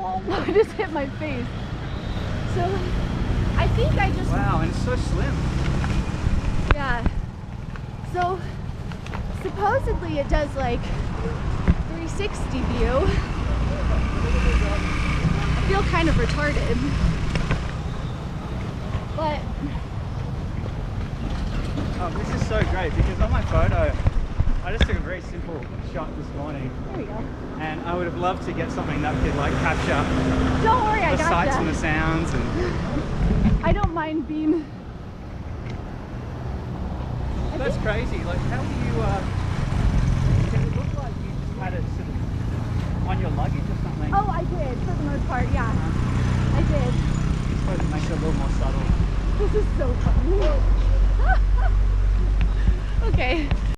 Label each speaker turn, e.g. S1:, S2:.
S1: I just hit my face. So I think I just...
S2: Wow, and it's so slim.
S1: Yeah. So supposedly it does like 360 view. I feel kind of retarded. But
S2: oh, this is so great because on my photo, I just took a very simple shot this morning.
S1: there we go.
S2: And I would have loved to get something that could like capture
S1: Don't worry, I
S2: the
S1: got
S2: sights
S1: that.
S2: and the sounds. And
S1: I don't mind being...
S2: that's crazy. Like, how do you